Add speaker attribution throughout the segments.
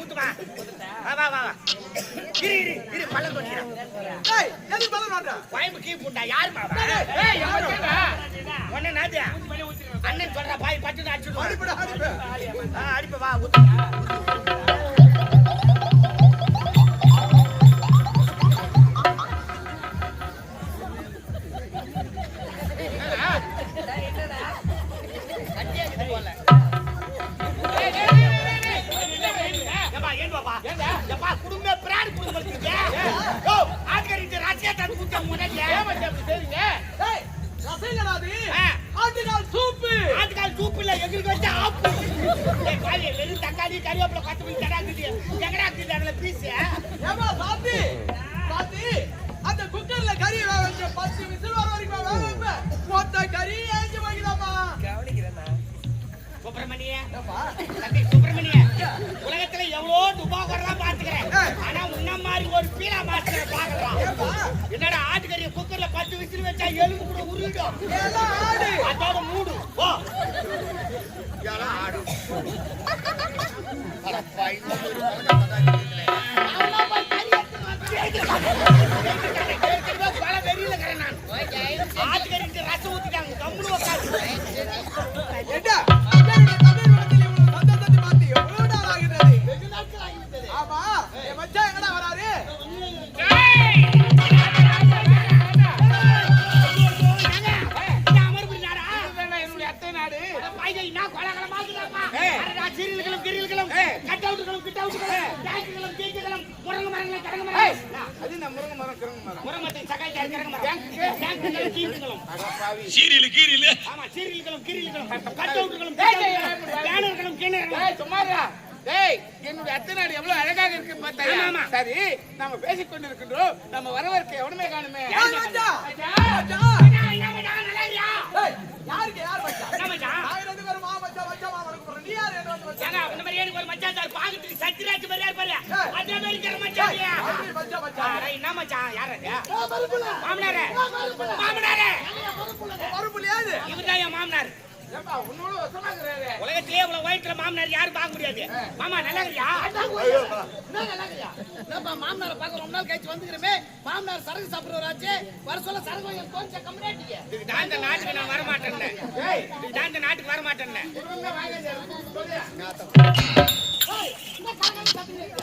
Speaker 1: ஊத்துமா வா வா வா இரு இரு இரு பல்ல கொட்டிறேன்.
Speaker 2: டேய் எது பல்ல நோடா
Speaker 1: பாய்மு கீ புண்டா யார் மாவா? ஏய் யாரடா ஒண்ணே நாதியா அண்ணன் சொல்ற பாய் பட்டு அடிச்சு
Speaker 2: அடிப்படா அடிப்ப
Speaker 1: அடிப்ப வா ஊத்து. தக்காளி கறிவேப்பிலை கொத்தமல்லி தடாக்குது எங்கடா இருக்குது அதுல பீஸ்
Speaker 2: ஏமா சாந்தி சாந்தி அந்த குக்கர்ல கறி வேக வச்சு 10 விசில் வர வரைக்கும் வேக வைப்பேன் மொத்த கறி ஏஞ்சி வைக்கலாமா கவனிக்கிறேன்னா
Speaker 1: சுப்பிரமணிய தம்பி சுப்பிரமணிய உலகத்துல எவ்வளோ துபாகரெல்லாம் பாத்துக்கிறேன் ஆனா உன்ன மாதிரி ஒரு பீலா மாஸ்டரை பாக்கலாம். என்னடா ஆட்டுக்கறிய குக்கர்ல 10 விசில் வச்சா எலும்பு கூட உருவிடும். அதோட மூடு போ ஆடு ஆட்டுக்கறிக்கு ரசம் ஊத்திட்டாங்க கம்முனு உட்காந்து
Speaker 3: என்னுடைய அத்தை நாடு எவ்வளவு அழகாக இருக்கு பார்த்தா. சரி நாம பேசிக் கொண்டிருக்கின்றோம். நம்ம வரவருக்கு எவனுமே காணுமே.
Speaker 1: உலகத்திலே இவ்வளவு வயிற்றுல மாமனார் யாரும் பார்க்க முடியாது. மாமா நல்லா இருக்கியா?
Speaker 3: மாமனாரை பார்க்க ரொம்ப நாள் கழிச்சு வந்துக்கிறமே. மாமனார் சரக்கு சாப்பிடுறாச்சு. வர சொல்ல சரக்கு கொஞ்சம் கம்மியாட்டிங்க.
Speaker 1: இதுதான் இந்த நாட்டுக்கு நான் வரமாட்டேன். இதுதான் இந்த நாட்டுக்கு வரமாட்டேன்.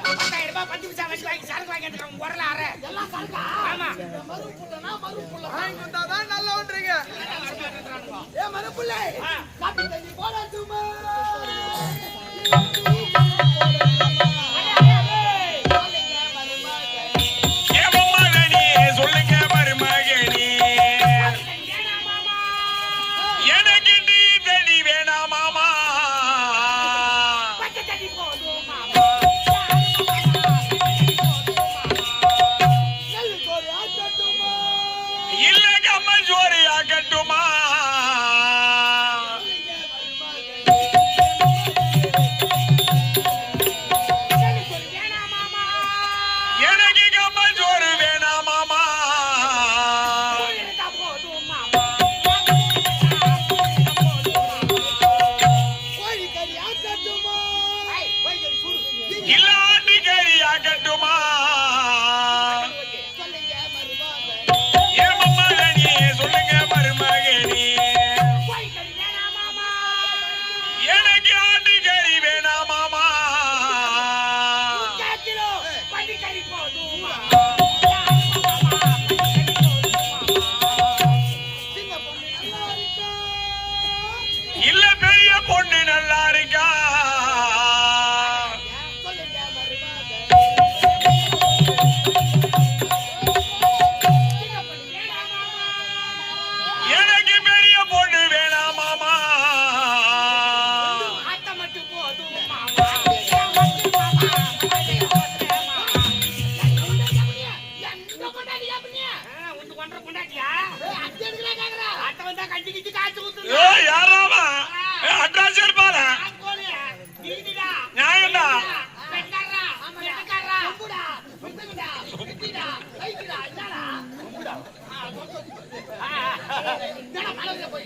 Speaker 1: 10,000 ரூபாய் 10 பைசா வச்சு வாங்கி சரக்கு வாங்கி உரல அற எல்லாம் சரக்கா. ஆமா
Speaker 2: மறுப்புள்ள வாங்கி வந்தாதான் நல்லா ஒன்றீங்க. ஏ மறுப்புள்ளே காப்பி தண்ணி போடாதுமா.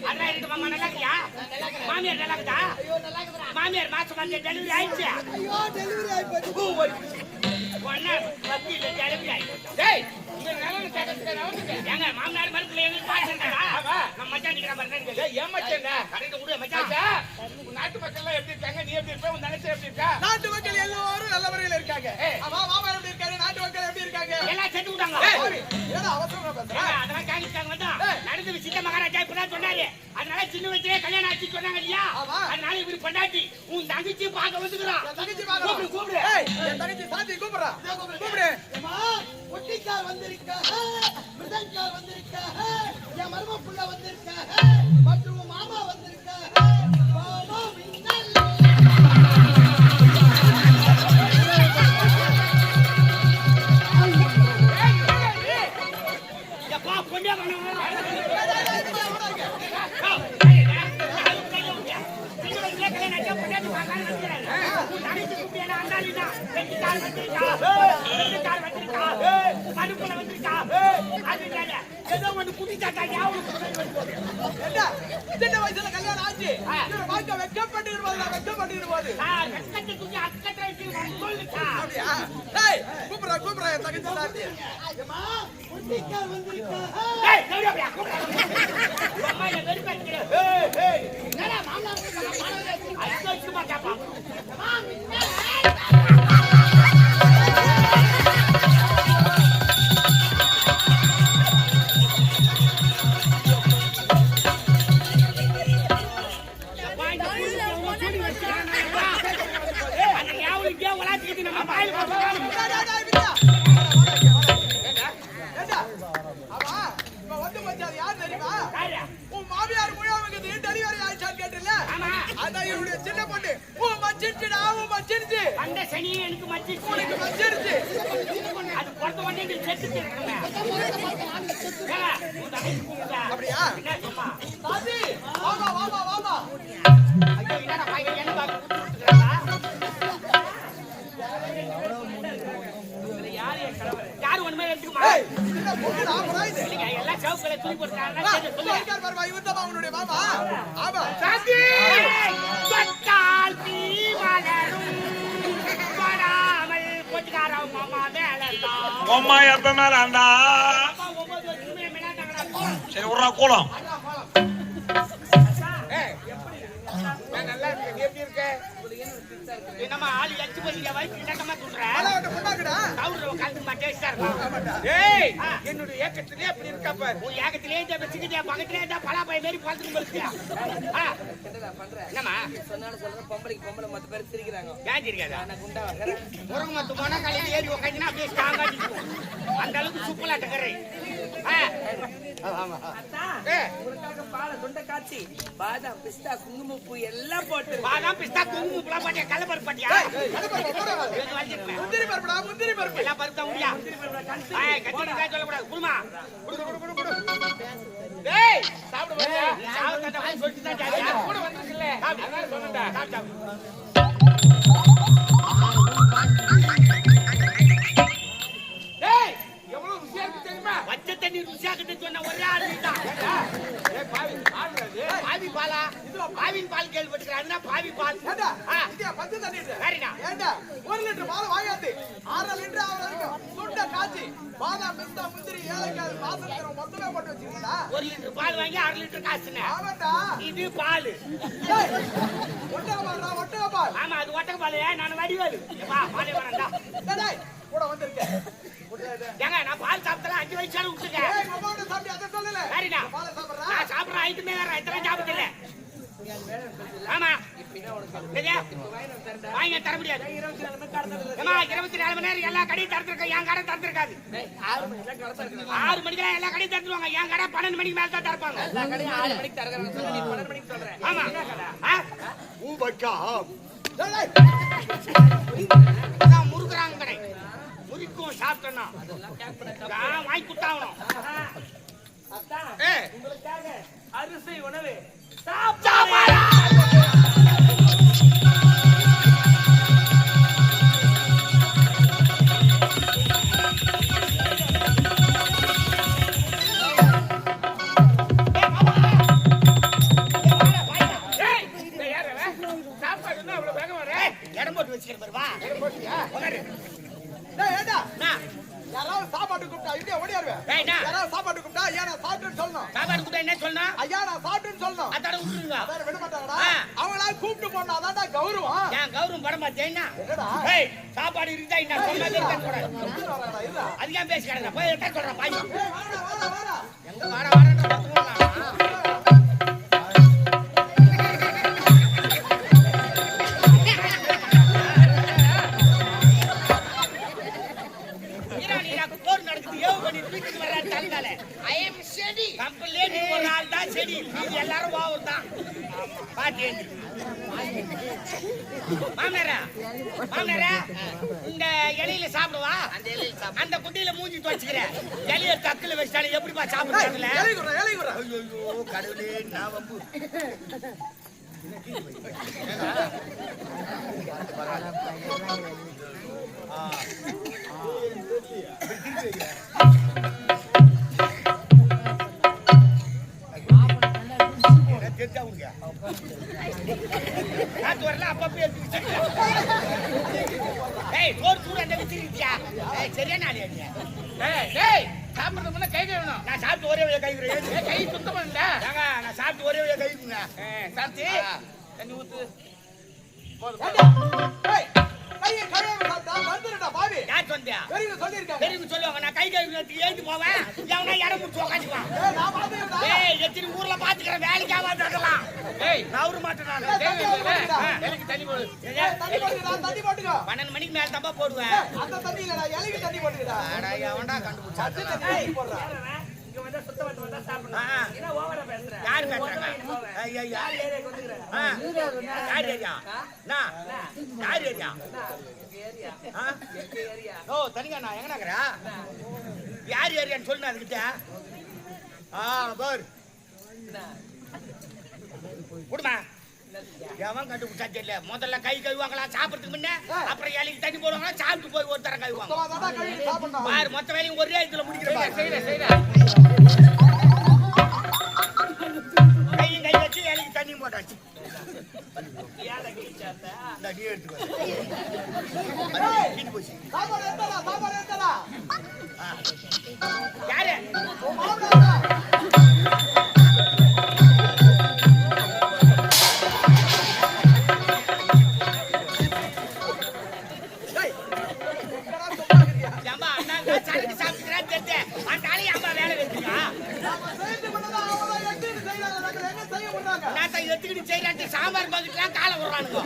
Speaker 1: அதான் இருக்கு மாமா, நல்லா இருக்கியா? மாமியார் நல்லா இருக்குதா? மாமியார் மாசம் வந்து டெலிவரி ஆயிடுச்சு. ஒண்ணு பத்தியில டெலிவரி ஆயிடுச்சு.
Speaker 3: டேய் இங்க நலன கேட்கறதுக்கு நடந்துட்டேன்.
Speaker 1: ஏங்க மாமனார் மருத்துவ எங்களுக்கு பாத்துட்டாரா? நம்ம மச்சான் நிக்கிற மாதிரி இருக்கு.
Speaker 3: டேய் ஏன் மச்சான்டா?
Speaker 1: கரெக்ட் விடு மச்சான்.
Speaker 3: மச்சா, உன் நாட்டு மக்கள் எல்லாம் எப்படி இருக்காங்க? நீ எப்படி இருக்க? உன் தங்கச்சி எப்படி இருக்கா?
Speaker 2: நாட்டு மக்கள் எல்லாரும் நல்லவர்கள் இருக்காங்க.
Speaker 3: ஏய்.
Speaker 2: ஆமா மாமா எப்படி இருக்காரு? நாட்டு மக்கள் எப்படி இருக்காங்க?
Speaker 1: எல்லாம் செத்து விட்டாங்க.
Speaker 2: சாரி, ஏடா அவசரமா பேசுற?
Speaker 1: ஏங்க, அதெல்லாம் கேட்டுட்டாங்க வந்தா. நடந்தது சின்ன மகாராஜா இப்பதான் சொன்னாரு. அதனால சின்ன வயசுலயே கல்யாணம் ஆச்சு சொன்னாங்க இல்லையா?
Speaker 2: ஆமா.
Speaker 1: அதனால இவரு பொண்டாட்டி உன் தங்கச்சி பார்க்க வந்துக்கிறான்.
Speaker 2: என் தங்கச்சி பாக்குறா.
Speaker 1: கூப்பிடு.
Speaker 2: ஏய், என் தங்கச்சி சாந்தி கூப்பிடுறா. கூப்பிடு.
Speaker 4: ஒட்டிக்கார் வந்திருக்காக, மிருதங்கார் வந்திருக்காக, என் மரும புள்ள வந்திருக்காக, மற்றும் உன் மாமா வந்திருக்காக. மாமா மின்னல்.
Speaker 1: எப்பா பொண்ணே பண்ணுங்க.
Speaker 2: என்ன? சின்ன வயசுல கல்யாணம் ஆச்சு. இவன் வாழ்க்கை வெட்கப்பட்டு இருப்பாரு, வெட்கப்பட்டு இருப்பாரு. அப்படியா? ஏய், கூப்பிடுறா என் தங்கச்சி சாந்தி.
Speaker 4: ஏம்மா, ஒட்டிக்கார் வந்திருக்காக. என்னடா மாமனார் அம்மா மின்னல்.
Speaker 2: ஏண்டா? ஆமா, இப்ப வந்து மச்சான் யார் தெரியுமா? உன் மாமியார் முயாவுக்கு டெலிவரி ஆயிடுச்சான்னு கேட்டல? அதான் என்னுடைய சின்ன பொண்ணு. உன் மச்சிருச்சுடா, உன் மச்சிருச்சு.
Speaker 1: எனக்கு மச்சிச்சு.
Speaker 2: உனக்கு மச்சிருச்சு.
Speaker 1: அது பொறுத்த உடனே நீ செத்துட்டு இருக்கணுமே.
Speaker 2: அப்படியா?
Speaker 1: என்ன சும்மா?
Speaker 2: சாந்தி, வாமா வாமா வாமா.
Speaker 1: ஐயோ, என்னடா பையன் என்ன பாக்க கூப்பிட்டுருக்கா? யாரு ஒண்ணுமே எடுத்துக்குமா?
Speaker 2: ஏய், சின்ன பொண்ணு நாமடா இது.
Speaker 1: இல்லைங்க, எல்லாம் சவுக்குல தூக்கி போட்டுறாங்க. சொல்லு.
Speaker 2: இருக்கார் பாருமா, இவர்தான் உன்னுடைய மாமா. ஆமா.
Speaker 3: சாந்தி!
Speaker 1: தொட்டால் தீ வளரும், தொடாமல் கொட்டுக்காரன் மாமா மேலதான்.
Speaker 5: அம்மா எப்ப மேலாண்டா
Speaker 1: அப்பா 9 வருஷமே மேலாண்டாங்கடா.
Speaker 5: சரி விட்றா கூலம்
Speaker 3: ஏய், நான் நல்லா இருக்கேன். நீ எப்படி இருக்க?
Speaker 1: என்னம்மா ஆளு எச்சு போய் வயிற்று இண்டக்கமா சொல்ற?
Speaker 2: அழகாட்ட பொண்ணாக்குடா.
Speaker 1: கவுடுற கலந்துமா டேஸ்டா இருக்கும்.
Speaker 3: ஏய், என்னுடைய ஏக்கத்திலே அப்படி இருக்கா பாரு.
Speaker 1: உன் ஏகத்திலே இந்த வச்சுக்கிட்டே பக்கத்திலே இந்த பலாப்பை மாரி பழத்துக்கு போயிருக்கியா? என்னம்மா
Speaker 6: சொன்னாலும் சொல்றேன், பொம்பளைக்கு பொம்பளை மத்த பேர் சிரிக்கிறாங்க.
Speaker 1: ஏன் இருக்காதா?
Speaker 6: நான் குண்டா வைக்கிறேன்.
Speaker 1: முருங்க மத்து போனா கல்யாணம் ஏறி உட்காந்துன்னா அப்படியே ஸ்ட்ராங்கா நிற்கும். அந்த அளவுக்கு சுப்பலாட்ட கரை.
Speaker 3: ஏய்,
Speaker 6: உங்களுக்காக பாலை துண்டை காய்ச்சி பாதாம் பிஸ்தா குங்குமப்பூ எல்லாம் போட்டு
Speaker 1: பாதாம் பிஸ்தா குங்குமம் புலா பாட்டியா கள்ளப்பருப்பு பாட்டியா? எது வாங்கிருப்பேன்?
Speaker 2: முந்திரி பருப்புடா, முந்திரி பருப்பு.
Speaker 1: எல்லாம் பருப்பு தான் உண்டியா? கத்திரிக்காய் சொல்லக்கூடாது. குடுமா
Speaker 3: டேய், சாப்பிடு பாரியா?
Speaker 1: சாப்பிட்டு சொல்லிட்டு தான் ஜாலியா?
Speaker 3: கூட வந்திருக்குல்ல, அதனால சொன்னேன்டா. டேய், எவ்வளவு ருசியா இருக்கு தெரியுமா?
Speaker 1: பச்சை தண்ணி ருசியாக்கிட்டு சொன்ன ஒரே ஆள் நீதான்.
Speaker 3: ஏய், பாவி, ஆடுறது.
Speaker 1: பாவி பாலா? பாவின் பால் கேள்விப்பட்டிருக்காருன்னா பாவி பால்.
Speaker 2: ஏண்டா?
Speaker 1: ஆ.
Speaker 2: இங்க பச்சை தண்ணி இருக்கு.
Speaker 1: சரிண்ணா.
Speaker 2: ஏண்டா? 1 லிட்டர் பால் வாங்காது. 1/2 லிட்டர் ஆகுற வரைக்கும் சுண்ட காய்ச்சி பாதாம் பிஸ்தா முந்திரி ஏலக்காய் வாசனை தரும் மொத்தமே போட்டு வச்சிருக்கீங்களா?
Speaker 1: 1 லிட்டர் பால் வாங்கி 1/2 லிட்டர் காசுனேன்.
Speaker 2: ஆமாண்டா.
Speaker 1: இது பால்.
Speaker 2: ஏய், ஒட்டக பால்டா, ஒட்டக பால்.
Speaker 1: ஆமா, அது ஒட்டக பால். நான் வடிவேலு. எப்பா பாலே வரண்டா.
Speaker 2: டேய், கூட வந்திருக்கேன்.
Speaker 1: ஏங்க, நான் பால் சாப்பிட்டல 5 வயசால விட்டுருக்கேன்.
Speaker 2: ஏய், மொபைல் சாப்பிட்டு அதை சொல்லல.
Speaker 1: சரிண்ணா.
Speaker 2: பாலை சாப்பிடுறா.
Speaker 1: நான் சாப்பிடுற ஐட்டமே வேற, இதெல்லாம் சாப்பிட்டதில்ல. ஆமா. சரியா? வாங்கி தர முடியாது. ஏம்மா, 24 மணி நேரம் எல்லா கடையும் திறந்திருக்கேன். என் கடை திறந்திருக்காது.
Speaker 6: 6 மணிக்கெல்லாம் கலந்துருக்காங்க.
Speaker 1: 6 மணிக்கெல்லாம் எல்லா கடையும் திறந்துருவாங்க. என் கடை 12 மணிக்கு மேல தான் திறப்பாங்க.
Speaker 6: எல்லா கடையும் 6 மணிக்கு தரகறாங்க. சொல்லி நீ 12 மணிக்கு சொல்றேன்.
Speaker 1: ஆமா. இதான் முறுக்குறாங்க கடை. முறுக்கும் சாப்பிட்டோம்னா வாங்கி கொடுத்தாகணும்.
Speaker 6: அதான்
Speaker 3: ஏய்,
Speaker 6: உங்களுக்காக அரிசி உணவு
Speaker 1: சாப்பாடா? உட்காரு.
Speaker 2: டேய் ஏண்டா
Speaker 1: என்ன?
Speaker 2: யாராவது சாப்பாடு கூப்பிட்டா இப்படியே ஓடியாருவேன்.
Speaker 1: டேய், என்ன?
Speaker 2: யாராவது சாப்பாடு கூப்பிட்டா ஐயா நான் சாப்பிட்டேன்னு சொல்லணும்.
Speaker 1: சாப்பாடு கூட என்ன சொல்லணும்?
Speaker 2: ஐயா நான் சாப்பிட்டேன்னு சொல்லணும்.
Speaker 1: அதாட விட்டுருங்க.
Speaker 2: அதான விட மாட்டாங்கடா.
Speaker 1: ஆ.
Speaker 2: அவங்களா கூப்பிட்டு போனா அதான்டா கௌரவம்.
Speaker 1: ஏன் கௌரவம் பட மாட்டேன்னா?
Speaker 2: என்னடா?
Speaker 1: ஏய், சாப்பாடு இருந்தா என்ன சொல்லாதே இருக்கக்கூடாது.
Speaker 2: சொல்றாங்கடா, இருடா.
Speaker 1: அது ஏன் பேசி கிடக்குற? போய் எடுத்து சொல்றேன் பாய்.
Speaker 2: ஏய் வாடா.
Speaker 1: எங்க வாடா வாடன்ற பத்துலாம். போர் நடக்குது ஏவு பண்ணி தூக்கிட்டு வர்றாரு தலைனால. ஐ அம் செடி. கம்பெனில ஒரு ஆள் தான் செடி. மீதி எல்லாரும் ஓவர் தான். பாட்டி மாமனாரா இந்த இலையில சாப்பிடுவா. அந்த குட்டியில மூஞ்சி துவச்சுக்கிற இலைய தக்குல வச்சாலும் எப்படிப்பா சாப்பிடுறாங்கல்ல?
Speaker 2: ஏய் ஏழை குறா.
Speaker 1: ஐயோ கடவுளே நான் வம்பு. சரியான
Speaker 3: சாப்பிடுறது முன்ன கை கழுவணும்.
Speaker 1: நான் சாப்பிட்டு ஒரே வழியா கை
Speaker 3: கை சுத்தம் பண்ணல.
Speaker 1: நான் சாப்பிட்டு ஒரே வழியா கைக்குங்க.
Speaker 3: சாப்பிட்டு தண்ணி ஊத்து.
Speaker 2: ஏய் கையை கழுவாம சாப்பிட்டா வந்துருடா பாவி.
Speaker 1: யார் சொன்னியா?
Speaker 2: பெரியவங்க சொல்லிருக்காங்க.
Speaker 1: பெரியவங்க சொல்லுவாங்க நான் கை கழுவுறதுக்கு ஏந்து போவேன். எவனா இடம் முடிச்சு உட்காந்துக்குவான்.
Speaker 2: ஏய் நான் பாத்துக்கறேன்டா.
Speaker 1: ஏய் எத்தனை ஊர்ல பாத்துக்கிறேன் வேலைக்கு ஆகாது அதெல்லாம்.
Speaker 3: ஏய்
Speaker 1: நவரு மாட்டேன் நான்.
Speaker 3: எனக்கு தண்ணி போடு.
Speaker 2: தண்ணி போட்டுடா தண்ணி போட்டுக்கோ.
Speaker 1: 12 மணிக்கு மேல தப்பா போடுவேன்.
Speaker 2: அந்த தண்ணி இல்லடா இலைக்கு தண்ணி போட்டுடா.
Speaker 1: அட எவன்டா கண்டுபிடிச்சா?
Speaker 2: அது தண்ணி போடுறா.
Speaker 6: இங்க வந்தா சுத்தம் பண்ணி வந்தா சாப்பிடலாம்.
Speaker 1: ஆ.
Speaker 6: என்ன ஓவரா பேசுற?
Speaker 1: யார் பேசுறாங்க? ஐயா
Speaker 6: யார் ஏரியாக்கு வந்துக்கிற?
Speaker 1: யார் ஏரியா? நான் யார் ஏரியா?
Speaker 6: ஏரியா.
Speaker 1: ஆ?
Speaker 6: எங்க ஏரியா?
Speaker 1: ஓ தனியா நான் எங்க நகரா? யார் ஏரியான்னு சொல்லு அதுக்கிட்ட. பார் குடுமா எவன் கண்டுபிடிச்சா தெரியல. முதல்ல கை கழுவாங்களா சாப்பிடறதுக்கு முன்ன, அப்புறம் இலைக்கு தண்ணி போடுவாங்களா, சாப்பிட்டு போய் ஒரு தரம் கழுவாங்க.
Speaker 2: சுத்தமா தான் கழுவி சாப்பிடணும்.
Speaker 1: பாரு மொத்த வேலையும் ஒரே இதுல முடிக்கிறேன்.
Speaker 3: செய்யற
Speaker 1: கையும் கை வச்சு இலைக்கு தண்ணி போட்டாச்சு.
Speaker 6: ஏல கிழிச்சாத்த.
Speaker 1: இந்த நீ எடுத்துக்கோ. போச்சு
Speaker 2: சாப்பாடு எடுத்தடா.
Speaker 1: யாரு?
Speaker 2: உன் மாமனாரா?
Speaker 1: ஏம்பா அண்ணா சரக்கு சாப்பிட்டுக்கிறான்னு தெரிஞ்சு அந்த ஆளு ஏம்பா வேலை வைக்கிறீங்க? நான் எத்துக்கிட்டு செய்யறாங்க சாம்பார் பக்கெட்லாம் காலை விடுறானுங்க.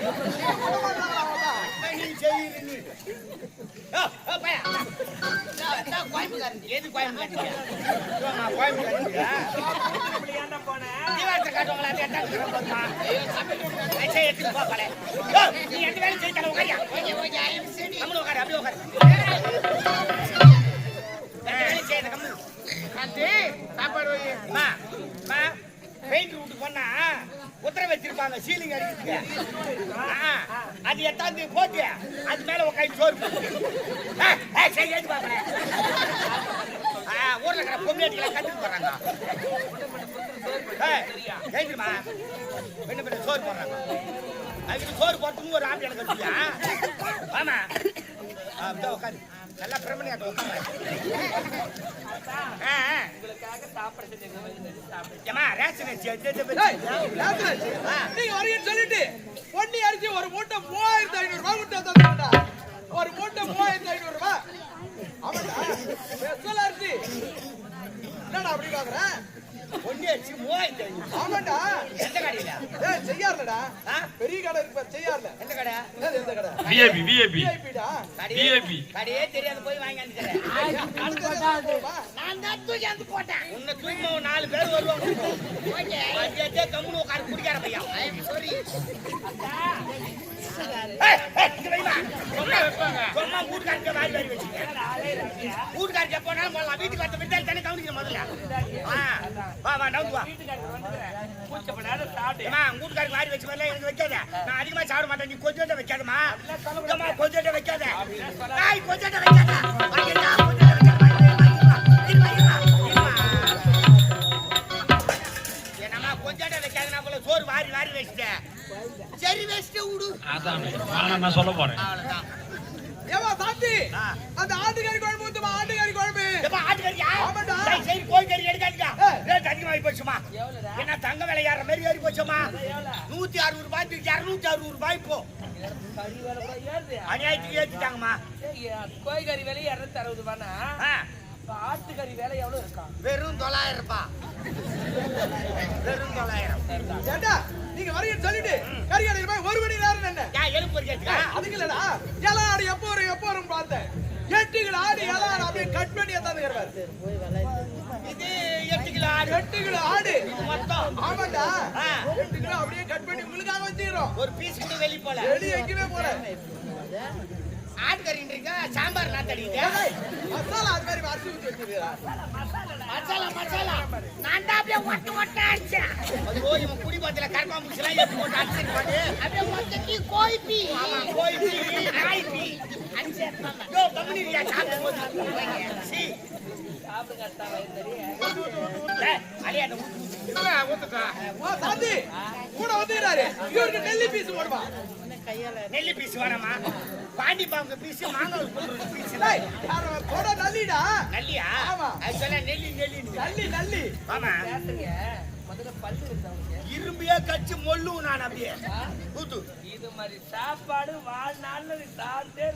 Speaker 1: நீ செய்யுற நீ. கோயம்புக்காரன் எது கோயம்புக்காரன்?
Speaker 6: இப்படி ஏன்டா போன?
Speaker 1: தீவாரத்தை காட்டுவாங்களா? அது எட்டாவது போதுமா? எடுத்துட்டு போகல. நீ எந்த வேலையும் செய்ய தர உட்காரியா? கம்முனு உட்காரு, அப்படியே உட்காரு. எந்த வேலையும் செய்யாத கம்முனு.
Speaker 3: சாப்பாடு வை.
Speaker 1: பெயிண்ட் வீட்டுக்கு போனா உத்தரவு வச்சிருப்பாங்க சீலிங் அடிக்கிறதுக்கு. அது எத்தாந்து போட்டு அது மேல உட்காந்து சோறு சரி ஏது பாக்குறேன். ஊர்ல இருக்கிற பொம்மையாட்டிகளை கட்டுக்கு போறாங்க. கேக்குமா பெண்ணு பெண்ணு சோறு போடுறாங்க. அதுக்கு சோறு போறதுக்கு ஒரு ஆம்பியான கட்டுவியா? ஆமா உட்காந்து நல்லா பிரமணியாட்டம் உட்காந்து.
Speaker 6: உங்களுக்காக சாப்பிட
Speaker 1: ஏமா ரேஷன் அரிசி
Speaker 2: நீங்க வரீங்கன்னு சொல்லிட்டு பொன்னி அரிசி ஒரு மூட்டை 3500 ரூபாய் விட்டு தந்துடா. ஒரு மூட்டை 3500 ரூபாய். ஆமாடா ஸ்பெஷல் அரிசி. என்னடா அப்படி பாக்குற?
Speaker 1: பொன்னி அரிசி 3500.
Speaker 2: ஆமாடா.
Speaker 1: எந்த கடையில?
Speaker 2: ஏய் செய்யார்லடா. பெரிய கடை இருக்கு பாரு செய்யார்ல.
Speaker 1: எந்த கடை?
Speaker 2: எந்த கடை?
Speaker 5: விஐபி
Speaker 2: விஐபிடா.
Speaker 5: விஐபி
Speaker 1: கடையே தெரியாது போய் வாங்கி வந்துக்கிறேன். நான் தான் தூக்கி வந்து போட்டேன். உன்னை தூக்கி 4 பேர் வருவாங்க. ஓகே கம்முனு உட்காந்து குடிக்கார பையன். சாரி சொன்னா வீட்டுக்காரங்க வாரி வாரி வச்சுக்க. வீட்டுக்காரங்க போனாலும் போடலாம். வீட்டுக்கு வந்த விட்டால் தானே கவனிக்கிற முதல்ல. வா வா டவுன் வா.
Speaker 6: கூச்சப்படாத சாப்பிடு.
Speaker 1: வீட்டுக்காரங்க வாரி வச்சு வரல எனக்கு வைக்காத. நான் அதிகமா சாப்பிட மாட்டேன். நீ கொஞ்சம் வைக்காதமா. கொஞ்சம் வைக்காத. கொஞ்சம் வைக்காத. என்னம்மா கொஞ்சம் வைக்காதுன்னா போல சோறு வாரி வாரி வச்சுட்டேன். சரி வச்சுட்டு விடு.
Speaker 5: அதான் நான் சொல்ல போறேன்.
Speaker 1: அவ்வளவுதான்.
Speaker 2: சாத்தி அந்த ஆட்டுக்கறி குழம்பு ஊத்துமா ஆட்டுக்கறி குழம்பு
Speaker 1: எப்ப ஆட்டுக்கறியா
Speaker 2: ஆமாடா.
Speaker 1: சரி கோழி கறி எடுக்காதீங்க
Speaker 2: ஏய்.
Speaker 1: ரேட் அதிகமாகி போச்சுமா
Speaker 6: எவ்வளவுடா?
Speaker 1: என்ன தங்க விலை ஏற மாதிரி ஏறி போச்சுமா
Speaker 6: எவ்வளவு?
Speaker 1: 160 ரூபாய் 260 ரூபாய் இப்போ
Speaker 6: கறி வேலை கூட ஏறுது.
Speaker 1: அநியாயத்துக்கு ஏத்திட்டாங்கம்மா
Speaker 6: கோழிக்கறி விலை 260 ரூபானா
Speaker 1: ஆ,
Speaker 6: அப்ப ஆட்டுக்கறி விலை எவ்வளவு இருக்கா?
Speaker 1: வெறும் 900 ரூபாய் வெறும் 900
Speaker 2: ஏண்டா நீங்க வரீங்கன்னு சொல்லிட்டு கறி கடையில் போய் 1 மணி நேரம் என்ன
Speaker 1: ஏன் எலும்பு பொறிக்கிறதுக்கா
Speaker 2: அதுக்கு இல்லடா எல்லாம் ஆடு எப்போ வரும் பார்த்தேன் 8 கிலோ ஆடு எல்லாம் ஆடு அப்படியே கட் பண்ணி ஏத்தாந்துக்கிறார்
Speaker 1: இது 8 கிலோ ஆடு
Speaker 2: 8 கிலோ ஆடு
Speaker 1: மொத்தம்
Speaker 2: ஆமாண்டா
Speaker 1: ஆ.
Speaker 2: 8 கிலோ அப்படியே கட் பண்ணி உங்களுக்காக வச்சுக்கிறோம்
Speaker 1: ஒரு பீஸ் கூட வெளிய போல
Speaker 2: வெளியே எங்கேயுமே போல
Speaker 1: ஆட்டுக்கறின்றீங்க சாம்பார் நான் தடிங்க
Speaker 2: மசாலா அது மாதிரி அரிசி ஊற்றி வச்சிருக்கா
Speaker 1: மசாலா நான் தான் அப்படியே ஒட்ட அடிச்சேன் ஐயோ இவன் குடி பாத்தில கர்மா முச்சலாம் எப்படி போட்டு அடிச்சிருப்பாரு அப்படியே மொத்தத்தி கோய்பி ஆமா கோய்பி நாய்பி அடிச்சிருப்பாங்க யோ கம்பெனியா சாப்பிட்டு போறீங்க சி
Speaker 6: சாப்பிடுங்க அத்தா வயிறு
Speaker 1: அலியா
Speaker 3: ஊத்துக்கா
Speaker 2: சாந்தி கூட வந்துக்கிறாரு இவருக்கு நெல்லி பீஸ் போடுவா
Speaker 1: நெல்லி பீஸ் வேணாமா பாண்டி பாங்க பீஸ் மாங்காய் பீஸ்
Speaker 2: டேய் யாரோ கூட நல்லிடா
Speaker 1: நல்லியா
Speaker 2: ஆமா.
Speaker 1: அது சொல்ல நெல்லி
Speaker 2: நல்லி
Speaker 1: ஆமா
Speaker 6: பேசுங்க முதல்ல பல்லு இருக்கவங்க
Speaker 1: இரும்பியே கச்சி மொல்லு நான் அப்படியே ஊத்து
Speaker 6: இது மாதிரி சாப்பாடு வாழ்நாள்ல சாப்பிட்டே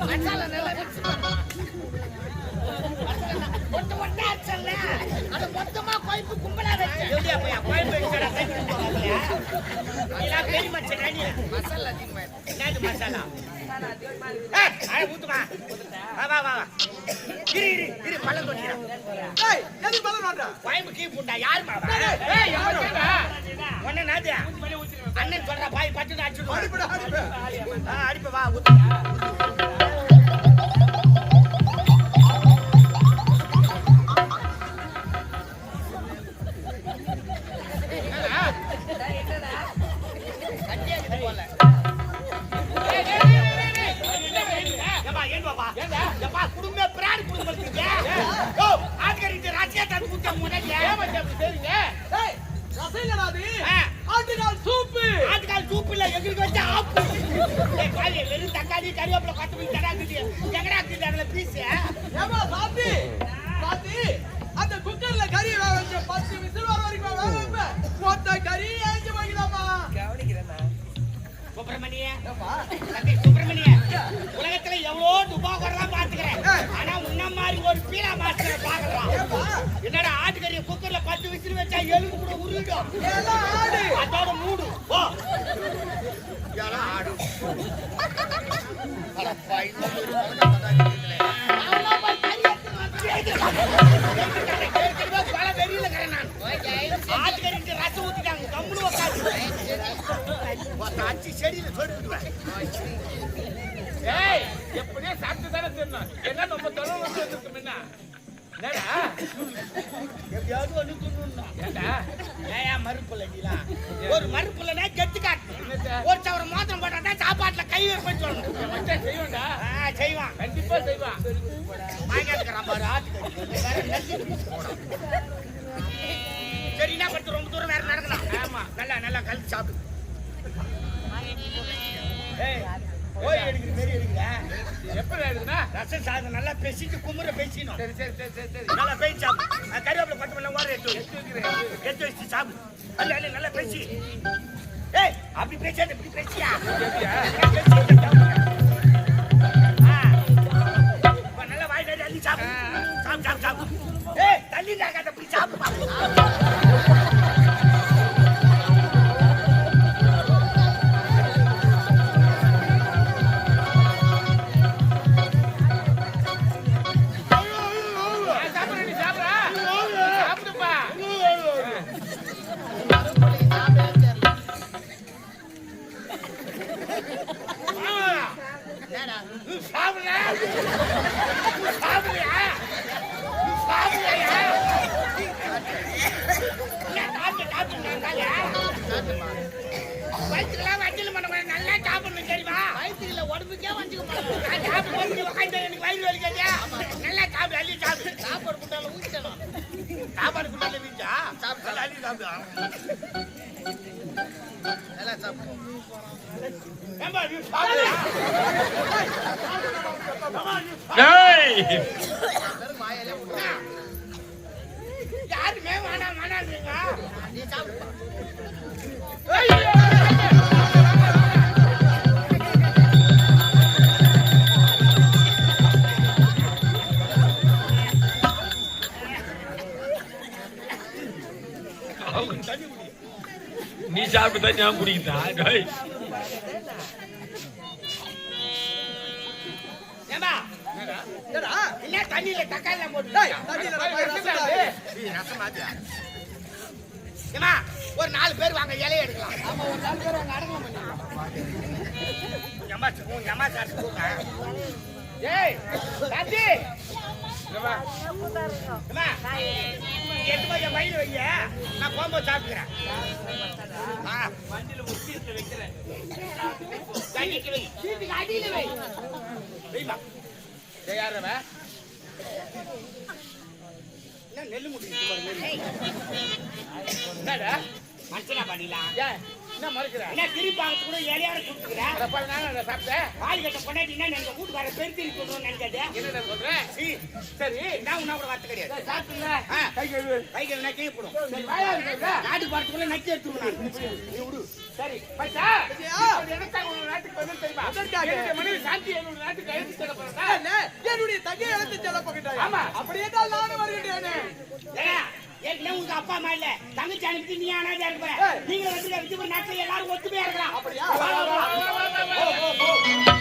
Speaker 1: மசாலா நல்லா மிக்ஸ் ஒட்ட அச்சல்ல அது மொத்தமா கோய்ப்பு கும்பலா வெச்சு எப்படியா போய் கோய்ப்பு வெச்சடா கை போறாங்க இல்ல பெரிய மச்ச நானி மசாலா அதிகமா என்னது மசாலா ஏய் ஊத்துமா வா வா வா இரு பழம் கொட்டிரா
Speaker 2: டேய் எது பலன் வாடா
Speaker 1: கோய்ப்பு கீ புண்டா யார் மாவா ஏய் யாரடா ஒண்ணே நாது அண்ணன் சொல்ற பாய் பட்டு அடிச்சு
Speaker 2: அடிப்படா
Speaker 1: அடிப்ப வா ஊத்து
Speaker 2: டேய் ரசைலடா அது ஆட்டுக்கால் சூப்பு
Speaker 1: ஆட்டுக்கால் சூப் இல்ல எங்களுக்கு வச்ச ஆப்பு காலி வெறும் தக்காளி கறிவேப்பிலை கொத்தமல்லி தடாக்குது எங்கடா இருக்குது அதுல பீஸ்
Speaker 2: ஏமா சாந்தி அந்த குக்கர்ல கறி வேக வச்சு 10 விசில் வர வரைக்கும் வேக வைப்பேன் மொத்த கறி ஏஞ்சி வைக்கலாமா
Speaker 6: கவனிக்கிறேன்னா
Speaker 1: சுப்பிரமணிய
Speaker 2: ஏப்பா
Speaker 1: சுப்பிரமணிய உலகத்துல எவ்வளோ துபாகூர்லாம் பாத்துக்கிறேன் ஆனா உன்ன மாதிரி ஒரு பீலா மாஸ்டர் பாக்கலாம் என்னடா ஆட்டுக்கறிய குக்கர்ல 10 விசில் வச்சா எலும்பு கூட உருவிடும்
Speaker 2: எல்லாம் ஆடு
Speaker 1: அதோட மூடு போ எல்லாம் ஆடு அடப்பா இன்னும் ஒரு ஆட்டுக்கறிக்கு ரசம் ஊத்திட்டாங்க கம்முனு உட்காந்து செடியில சொல்லிடுவேன்
Speaker 3: ஏய் எப்படியே சாப்பிட்டு தானே தின்னோம் என்ன நம்ம தொலை வந்து வந்துருக்கு முன்ன என்னடா
Speaker 1: எப்படியாவது ஒண்ணு துண்ணுன்னா
Speaker 3: ஏண்டா
Speaker 1: ஏன் மறுப்புல நீலாம் ஒரு மறுப்புலனா கெத்து காட்டு ஒரு சவரம் மோதிரம் போட்டா சாப்பாட்டுல கை வைப்பேன்னு சொல்லணும்
Speaker 3: மச்சான் செய்வோம்டா
Speaker 1: செய்வான்
Speaker 3: கண்டிப்பா செய்வான்
Speaker 1: வாங்கிக்கிறான் பாரு ஆட்டுக்கறி சரி என்ன படுத்து ரொம்ப தூரம் வேற நடக்கலாம் ஆமா நல்லா கழிச்சு சாப்பிடு ஏய் ஓய் எடுக்கிற மாரி எடுக்கிற
Speaker 3: எப்படி ஆயிடுதுன்னா
Speaker 1: ரசம் சாதம் நல்லா பேசிட்டு குமுற பேசினோம்
Speaker 3: சரி
Speaker 1: நல்லா பேசி சாப்பிடு கறிவேப்பிலை கொத்தமல்லி ஓர எடுத்து வச்சு சாப்பிடு அல்ல நல்லா பேசி ஏய் அப்படி பேசாத இப்படி பேசியா நல்லா வாய் வேலை அள்ளி சாப்பிடு ஏய் தள்ளி தாக்காத அப்படி சாப்பிடு வயிற்றுக்கெல்லாம் வண்டியில் பண்ண நல்லா சாப்பிடணும் தெரியுமா வயிற்றுல உடம்புக்கே வச்சுக்க எனக்கு வயிறு வலிக்காதியா நல்லா சாப்பிடு அள்ளி சாப்பிடு சாப்பாடு குண்டால ஊற்றிடணும் சாப்பாடு குண்டால வீச்சா சாப்பிட்டு அள்ளி சாப்பிடு நல்லா சாப்பிடு
Speaker 3: யாருமே வேணாம் வேணான்றீங்க.
Speaker 5: நீ சாப்பிட்டு தான் நான் குடிக்கிறா
Speaker 1: ஏம்பா
Speaker 2: என்னடா
Speaker 1: என்ன தண்ணியில தக்காளி போட்டு
Speaker 2: டேய் தண்ணில ரசம்
Speaker 1: ஏமா ஒரு 4 பேர் வாங்க இலைய எடுக்கலாம்.
Speaker 2: ஆமா ஒரு 4 பேர் அங்க அடங்கலாம் பண்ணிடலாம்.
Speaker 1: எம்மா சார் கூப்பிட்டா
Speaker 3: ஏய் தாத்தி
Speaker 1: ஏமா எட்டு மணி வயல் வைங்க நான் போகும்போது சாப்பிட்டுக்கிறேன்.
Speaker 6: வண்டியில முக்கியத்துல வைக்கிறேன்.
Speaker 1: தண்ணிக்கு வை சீட்டுக்கு அடியில வை வைமா.
Speaker 3: யாரவ
Speaker 1: என்ன நெல்லு முட்டி
Speaker 3: என்னடா
Speaker 1: மனுஷனா பண்ணிடலாம்.
Speaker 3: ஏன் என்ன மறுக்கிற
Speaker 1: என்ன திருப்பாங்க கூட இலையார கொடுத்துக்கிறேன்.
Speaker 3: அப்ப நான் சாப்பிட்டேன்.
Speaker 1: பால் கட்ட கொண்டாட்டினா எங்க வீட்டுக்கார பெருத்தி சொல்லணும்னு நினைக்காது.
Speaker 3: என்னடா சொல்றேன் சரி
Speaker 1: நான் உன்னா கூட வார்த்தை கிடையாது.
Speaker 3: சாப்பிட்டுல
Speaker 1: ஆ.
Speaker 3: கை கழுவு.
Speaker 1: கைகள் நக்கி போடும்.
Speaker 3: சரி வாயா இருக்கா
Speaker 1: நாட்டுக்கு போறதுக்குள்ள நக்கி எடுத்துக்கணும்.
Speaker 3: நீ விடு சரி பச்சா எனக்கு ஒரு நாட்டுக்கு வந்து தெரியுமா என்னுடைய மனைவி சாந்தி என்னோட நாட்டுக்கு அழைத்து செல்ல போறா.
Speaker 2: என்னுடைய தங்கை எழுத்து செல்ல போகிட்டாங்க.
Speaker 3: ஆமா.
Speaker 2: அப்படியே தான் நானும் வருகிறேனே.
Speaker 1: ஏங்க, ஏற்கனவே உங்க அப்பா அம்மா இல்ல தங்கச்சி அனுப்பி நீ அனாதையா இருப்ப. நீங்க வந்து நாட்டுல எல்லாரும் ஒத்துமையா இருக்கலாம்.
Speaker 2: அப்படியா?
Speaker 1: வா, வா, வா.